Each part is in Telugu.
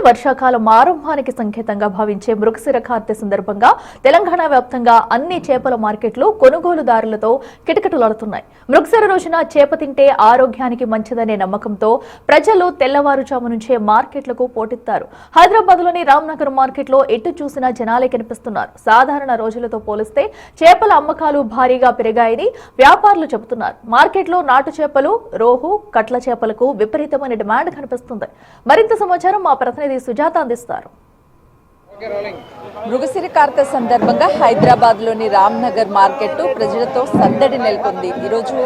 వర్షాకాలం ఆరంభానికి సంకేతంగా భావించే మృగశిర కార్తె సందర్భంగా తెలంగాణ వ్యాప్తంగా అన్ని చేపల మార్కెట్లు కొనుగోలుదారులతో కిటకిటలాడుతున్నాయి. మృగశిర రోజున చేప తింటే ఆరోగ్యానికి మంచిదనే నమ్మకంతో ప్రజలు తెల్లవారుజాము నుంచే మార్కెట్లకు పోటెత్తారు. హైదరాబాద్లోని రామ్నగర్ మార్కెట్లో ఎటు చూసినా జనాలే కనిపిస్తున్నారు. సాధారణ రోజులతో పోలిస్తే చేపల అమ్మకాలు భారీగా పెరిగాయని వ్యాపారులు చెబుతున్నారు. మార్కెట్లో నాటు చేపలు, రోహు, కట్ల చేపలకు విపరీతమైన డిమాండ్ కనిపిస్తుంది. మరింత సమాచారం మా ప్రతినిధి సుజాత అందిస్తారు. మృగశిర కార్తె సందర్భంగా హైదరాబాద్లోని రామ్నగర్ మార్కెట్ ప్రజలతో సందడి నెలకొంది. ఈరోజు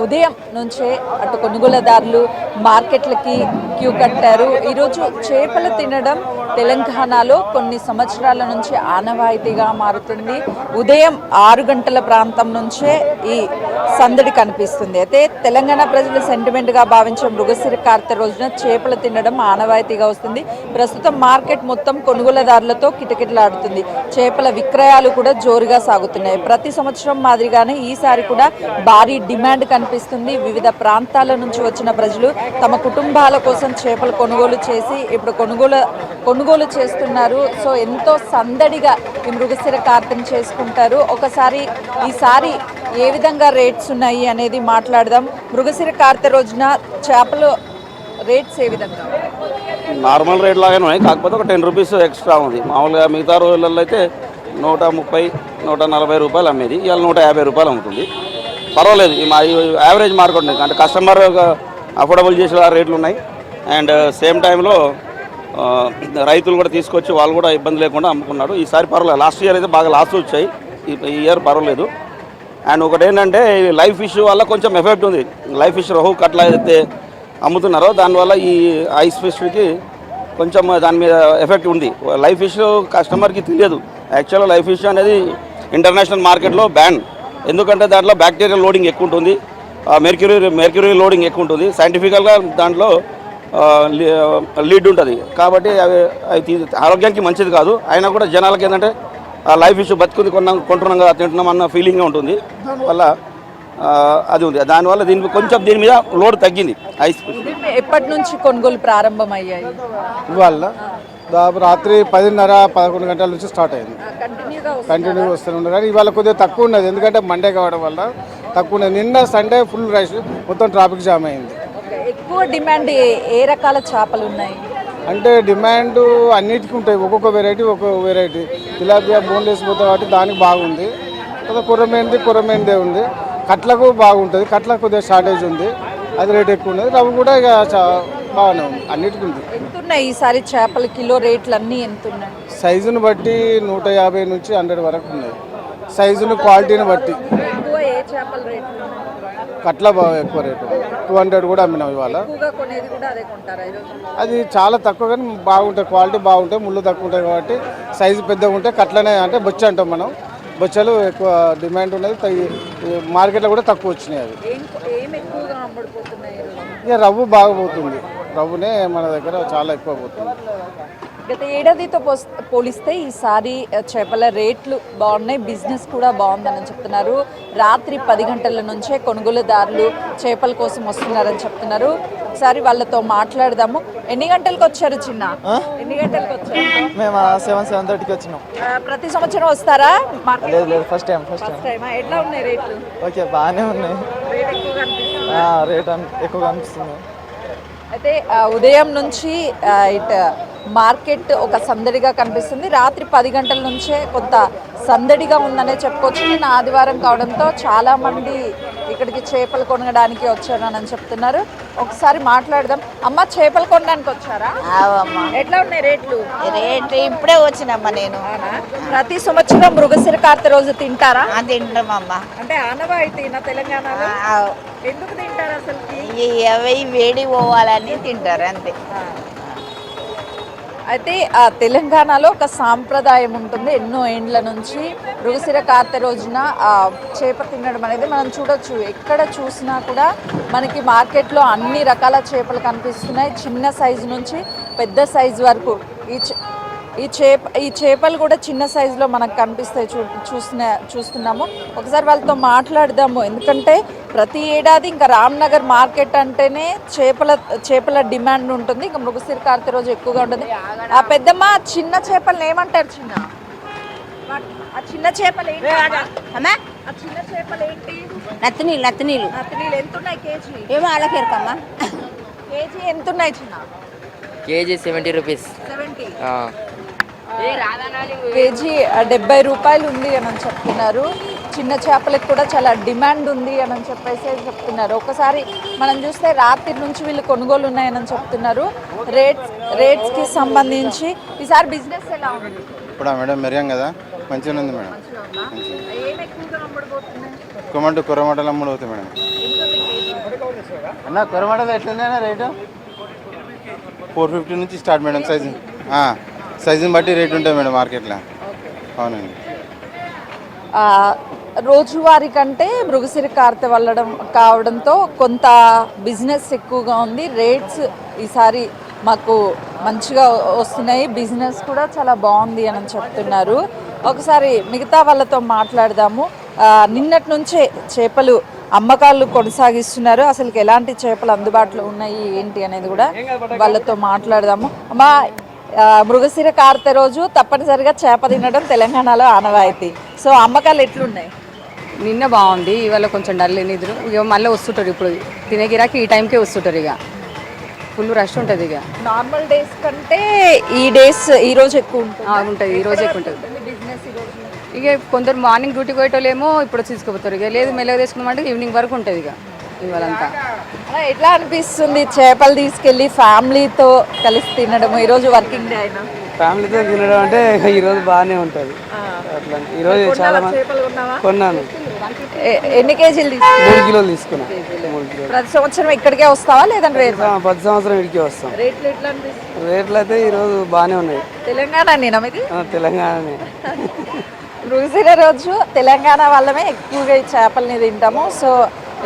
ఉదయం నుంచే అటు కొనుగోలుదారులు మార్కెట్లకి క్యూ కట్టారు. ఈరోజు చేపలు తినడం తెలంగాణలో కొన్ని సంవత్సరాల నుంచి ఆనవాయితీగా మారుతుంది. ఉదయం 6 గంటల ప్రాంతం నుంచే ఈ సందడి కనిపిస్తుంది. అయితే తెలంగాణ ప్రజలు సెంటిమెంట్గా భావించే మృగశిర కార్తె రోజున చేపలు తినడం ఆనవాయితీగా వస్తుంది. ప్రస్తుతం మార్కెట్ మొత్తం కొనుగోలుదారులతో కిటకిటలాడుతుంది. చేపల విక్రయాలు కూడా జోరుగా సాగుతున్నాయి. ప్రతి సంవత్సరం మాదిరిగానే ఈసారి కూడా భారీ డిమాండ్ కనిపిస్తుంది. వివిధ ప్రాంతాల నుంచి వచ్చిన ప్రజలు తమ కుటుంబాల కోసం చేపలు కొనుగోలు చేసి ఇప్పుడు కొనుగోలు చేస్తున్నారు. సో ఎంతో సందడిగా ఈ మృగశిర కార్తెను చేసుకుంటారు. ఒకసారి ఈసారి ఏ విధంగా రేట్స్ ఉన్నాయి అనేది మాట్లాడదాం. మృగశిర కార్తె రోజున చేపలు రేట్స్ ఏ విధంగా? నార్మల్ రేట్ లాగానే ఉన్నాయి, కాకపోతే ఒక 10 రూపీస్ ఎక్స్ట్రా ఉంది. మామూలుగా మిగతా రోజులలో అయితే 130, 140 రూపాయలు అమ్మేది, ఇవాళ 150 రూపాయలు అమ్ముతుంది. పర్వాలేదు, ఈ యావరేజ్ మార్కెట్ ఉంది. అంటే కస్టమర్ అఫోర్డబుల్ చేసే రేట్లు ఉన్నాయి. అండ్ సేమ్ టైంలో రైతులు కూడా తీసుకొచ్చి వాళ్ళు కూడా ఇబ్బంది లేకుండా అమ్ముకున్నారు. ఈసారి పర్వాలేదు. లాస్ట్ ఇయర్ అయితే బాగా లాస్ వచ్చాయి, ఈ ఇయర్ పర్వాలేదు. అండ్ ఒకటి ఏంటంటే లైవ్ ఫిష్ వల్ల కొంచెం ఎఫెక్ట్ ఉంది. లైవ్ ఫిష్ రోహు కట్లా అయితే అమ్ముతున్నారో దానివల్ల ఈ ఐస్ ఫిష్కి కొంచెం దాని మీద ఎఫెక్ట్ ఉంది. లైవ్ ఫిష్ కస్టమర్కి తెలియదు. యాక్చువల్గా లైవ్ ఫిష్ అనేది ఇంటర్నేషనల్ మార్కెట్లో బ్యాన్. ఎందుకంటే దాంట్లో బ్యాక్టీరియల్ లోడింగ్ ఎక్కువ ఉంటుంది, మెర్క్యూరీ లోడింగ్ ఎక్కువ ఉంటుంది. సైంటిఫికల్గా దాంట్లో లీడ్ ఉంటుంది. కాబట్టి అవి ఆరోగ్యానికి మంచిది కాదు. అయినా కూడా జనాలకి ఏంటంటే లైవ్ ఫిష్ బతుకుంది కొంటున్నాం కదా, తింటున్నాం అన్న ఫీలింగ్గా ఉంటుంది. దానివల్ల అది ఉంది. దానివల్ల దీని మీద లోడ్ తగ్గింది. ఐస్ ఫిష్ ఎప్పటి నుంచి కొనుగోలు ప్రారంభమయ్యాయి? ఇవాళ దాదాపు రాత్రి 10:30, 11 గంటల నుంచి స్టార్ట్ అయింది. కంటిన్యూగా వస్తూనే ఉంది. కానీ ఇవాళ కొద్దిగా తక్కువ ఉన్నది, ఎందుకంటే మండే కావడం వల్ల తక్కువ ఉన్నది. నిన్న సండే ఫుల్ రష్, మొత్తం ట్రాఫిక్ జామ్ అయింది. ఎక్కువ డిమాండ్ ఏ రకాల చేపలు ఉన్నాయి? అంటే డిమాండ్ అన్నిటికీ ఉంటాయి, ఒక్కొక్క వెరైటీ. తిలాపియా బోన్లెస్ పోతాయి కాబట్టి దానికి బాగుంది. కొరమేందే ఉంది. కట్లకు బాగుంటుంది. కట్లకు కొద్దిగా షార్టేజ్ ఉంది, అది రేట్ ఎక్కువ ఉన్నది. రవ్వు కూడా ఇక బాగానే ఉంది, అన్నిటికీ ఉంది. ఎంత ఉన్నాయి ఈసారి చేపల కిలో రేట్లు అన్నీ ఎంత ఉన్నాయి? సైజును బట్టి 150 నుంచి 100 వరకు ఉన్నాయి. సైజును క్వాలిటీని బట్టి. ఎక్కువ ఏ చేపల రేట్లు? కట్ల బాగా ఎక్కువ రేటు, 200 కూడా అమ్మినాం ఇవాళ. అది చాలా తక్కువ, కానీ బాగుంటాయి, క్వాలిటీ బాగుంటాయి, ముళ్ళు తక్కువ ఉంటాయి కాబట్టి సైజు పెద్దగా ఉంటాయి. కట్లనే అంటే బొచ్చ అంటాం మనం. బొచ్చలు ఎక్కువ డిమాండ్ ఉన్నది. మార్కెట్లో కూడా తక్కువ వచ్చినాయి. అవి ఇక రవ్వు బాగా పోతుంది. రవ్వునే మన దగ్గర చాలా ఎక్కువ పోతుంది. గత ఏడాదితో పోలిస్తే ఈసారి చేపల రేట్లు బాగున్నాయి, బిజినెస్ కూడా బాగుందని చెప్తున్నారు. రాత్రి 10 గంటల నుంచే కొనుగోలుదారులు చేపల కోసం వస్తున్నారని చెప్తున్నారు. ఒకసారి వాళ్ళతో మాట్లాడదాము. ఎన్ని గంటలకు వచ్చారు చిన్న? ఎన్ని గంటలకు వచ్చారు? మేము 7:30కి వచ్చినాం. ప్రతి సంవత్సరం వస్తారా? లేదు, ఫస్ట్ టైం. ఎట్లా ఉన్నాయి రేట్లు? ఓకే, బాగానే ఉన్నాయి. రేట్ ఎక్కువగా అనిపిస్తుంది. అయితే ఉదయం నుంచి ఇటు మార్కెట్ ఒక సందడిగా కనిపిస్తుంది. రాత్రి 10 గంటల నుంచే కొంత సందడిగా ఉందనే చెప్పుకోవచ్చు. నిన్న ఆదివారం కావడంతో చాలామంది ఇక్కడికి చేపలు కొనడానికి వచ్చారని చెప్తున్నారు. ఒకసారి మాట్లాడదాం. అమ్మ, చేపలు కొనడానికి వచ్చారా? ఎట్లా ఉన్నాయి రేట్లు? ఇప్పుడే వచ్చినమ్మా నేను. ప్రతి సంవత్సరం మృగశిర కార్తె రోజు తింటారా? తింటామమ్మా. అంటే ఆనవాయితీనా తెలంగాణలో? ఎందుకు తింటారు అసలు? అవి వేడి పోవాలని తింటారు అంతే. అయితే తెలంగాణలో ఒక సాంప్రదాయం ఉంటుంది. ఎన్నో ఏండ్ల నుంచి మృగశిర కార్తె రోజున చేప తినడం అనేది మనం చూడొచ్చు. ఎక్కడ చూసినా కూడా మనకి మార్కెట్లో అన్ని రకాల చేపలు కనిపిస్తున్నాయి. చిన్న సైజు నుంచి పెద్ద సైజు వరకు ఈ చేపలు కూడా చిన్న సైజులో మనకు కనిపిస్తాయి. చూస్తున్నాము. ఒకసారి వాళ్ళతో మాట్లాడదాము. ఎందుకంటే ప్రతి ఏడాది ఇంకా రామ్నగర్ మార్కెట్ అంటేనే చేపల డిమాండ్ ఉంటుంది. ఇంకా మృగశిర కార్తె రోజు ఎక్కువగా ఉంటుంది. ఆ పెద్దమ్మ చిన్న చేపలు ఏమంటారు? ఆ చిన్న చేపలు ఏంటి? ఆ చిన్న చేపలు ఏంటి? నత్తనీళ్ళు నత్తనీళ్ళు ఎంత ఉన్నాయి కేజీ? ఏమో వాళ్ళకేరకమ్మా. కేజీ ఎంత ఉన్నాయి చిన్న? KG 70 rupees. 70 కేజీ 70 రూపాయలు ఉంది అని చెప్తున్నారు. చిన్న చేపలకు కూడా చాలా డిమాండ్ ఉంది అని చెప్పేసి చెప్తున్నారు. ఒకసారి మనం చూస్తే రాత్రి నుంచి వీళ్ళు కొనుగోలు ఉన్నాయని చెప్తున్నారు. రేట్స్కి సంబంధించి ఈసారి బిజినెస్ ఎలా ఉంది? ఇప్పుడు మేడం మెరియాం కదా, మంచిగా ఉంది మేడం. ఏం ఎక్కువగా అమ్ముడుపోతున్నాయి? కొరమటలు అమ్ముడు అవుతాయి మేడం. అన్న కొరమటలు ఎట్లుందన్నా రేటు? 450 నుంచి స్టార్ట్ మేడం. సైజుని బట్టి రేట్ ఉంటాయి మేడం మార్కెట్లో. అవునండి. రోజువారీ కంటే మృగశిర కార్తె కావడంతో కొంత బిజినెస్ ఎక్కువగా ఉంది. రేట్స్ ఈసారి మాకు మంచిగా వస్తున్నాయి. బిజినెస్ కూడా చాలా బాగుంది అని చెప్తున్నారు. ఒకసారి మిగతా వాళ్ళతో మాట్లాడదాము. నిన్నటి నుంచే చేపలు అమ్మకాలు కొనసాగిస్తున్నారు. అసలు ఎలాంటి చేపలు అందుబాటులో ఉన్నాయి ఏంటి అనేది కూడా వాళ్ళతో మాట్లాడదాము. అమ్మా, మృగశిర కార్తె రోజు తప్పనిసరిగా చేప తినడం తెలంగాణలో ఆనవాయితీ. సో అమ్మకాలు ఎట్లున్నాయి? నిన్న బాగుంది, ఇవాళ కొంచెం డల్ నిద్ర. ఇక మళ్ళీ వస్తుంటారు, ఇప్పుడు తినే గిరాకి ఈ టైంకే వస్తుంటారు. ఇక ఫుల్ రష్ ఉంటుంది. ఇక నార్మల్ డేస్ కంటే ఈ రోజు ఎక్కువ ఉంటుంది. ఈ రోజు ఎక్కువ ఉంటుంది ఇక. కొందరు మార్నింగ్ డ్యూటీకి పోయేటోళ్ళేమో ఇప్పుడు తీసుకుపోతారు. ఇక లేదు మెల్లగా తీసుకున్నామంటే ఈవినింగ్ వరకు ఉంటుంది. ఇక ఇవాళంతా ఎట్లా అనిపిస్తుంది చేపలు తీసుకెళ్ళి ఫ్యామిలీతో కలిసి తినడం? ఈరోజు వర్కింగ్ డే అయినా ఫ్యామిలీతో తినడం అంటే ఈరోజు బాగానే ఉంటుంది. అట్లా ఈరోజు చాలా కొన్నాను. ఎన్ని కేజీలు 3 కిలోలు తీసుకున్నాను. 3 కిలోలు. ప్రతి సంవత్సరం ఇక్కడికే వస్తావా లేదంటే ప్రతి సంవత్సరం ఇక్కడికే వస్తాం. రేట్లు ఎట్లా అనిపిస్తుంది? రేట్లు అయితే ఈరోజు బాగానే ఉన్నాయి. తెలంగాణ ఇది తెలంగాణనే. మృగశిర రోజు తెలంగాణ వాళ్ళమే ఎక్కువగా ఈ చేపల్ని తింటాము. సో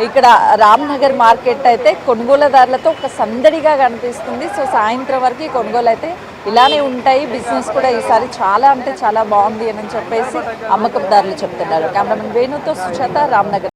ఇక్కడ రామ్నగర్ మార్కెట్ అయితే కొనుగోలుదారులతో ఒక సందడిగా కనిపిస్తుంది. సో సాయంత్రం వరకు ఈ కొనుగోలు అయితే ఇలానే ఉంటాయి. బిజినెస్ కూడా ఈసారి చాలా అంటే చాలా బాగుంది అని చెప్పేసి అమ్మకందారులు చెప్తున్నారు. కెమెరామెన్ వేణుతో సుజాత, రామ్నగర్.